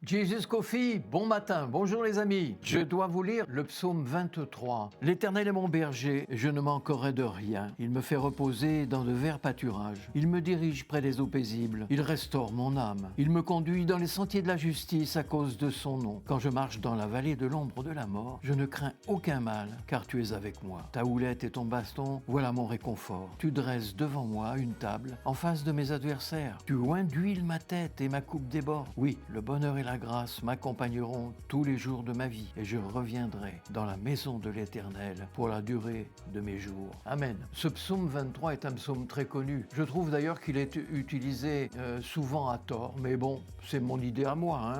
Jesus Coffee, bon matin, bonjour les amis. Je dois vous lire le psaume 23. L'Éternel est mon berger, je ne manquerai de rien. Il me fait reposer dans de verts pâturages. Il me dirige près des eaux paisibles. Il restaure mon âme. Il me conduit dans les sentiers de la justice à cause de son nom. Quand je marche dans la vallée de l'ombre de la mort, je ne crains aucun mal, car tu es avec moi. Ta houlette et ton baston, voilà mon réconfort. Tu dresses devant moi une table en face de mes adversaires. Tu oins d'huile ma tête et ma coupe déborde. Oui, le bonheur et la grâce m'accompagneront tous les jours de ma vie et je reviendrai dans la maison de l'Éternel pour la durée de mes jours. Amen. Ce psaume 23 est un psaume très connu. Je trouve d'ailleurs qu'il est utilisé souvent à tort, mais bon, c'est mon idée à moi.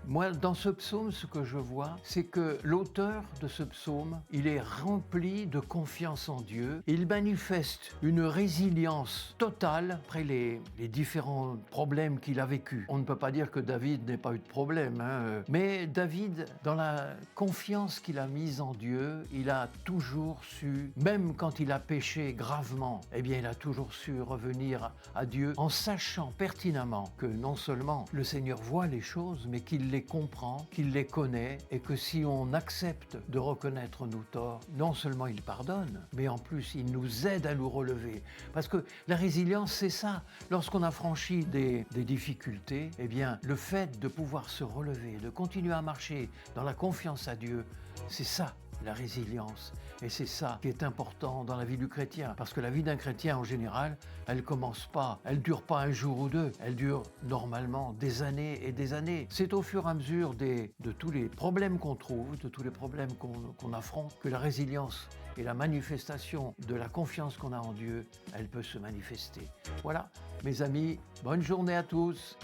Moi, dans ce psaume, ce que je vois, c'est que l'auteur de ce psaume, il est rempli de confiance en Dieu. Il manifeste une résilience totale après les différents problèmes qu'il a vécus. On ne peut pas dire que David n'ait pas eu de problème, mais David, dans la confiance qu'il a mise en Dieu, il a toujours su, même quand il a péché gravement, eh bien il a toujours su revenir à Dieu en sachant pertinemment que non seulement le Seigneur voit les choses, mais qu'il les comprend, qu'il les connaît et que si on accepte de reconnaître nos torts, non seulement il pardonne, mais en plus il nous aide à nous relever. Parce que la résilience, c'est ça. Lorsqu'on a franchi des difficultés, eh bien le fait de pouvoir se relever, de continuer à marcher dans la confiance à Dieu, c'est ça la résilience. Et c'est ça qui est important dans la vie du chrétien. Parce que la vie d'un chrétien, en général, elle commence pas, elle dure pas un jour ou deux, elle dure normalement des années et des années. C'est au fur et à mesure de tous les problèmes qu'on trouve, de tous les problèmes qu'on affronte, que la résilience et la manifestation de la confiance qu'on a en Dieu, elle peut se manifester. Voilà, mes amis, bonne journée à tous.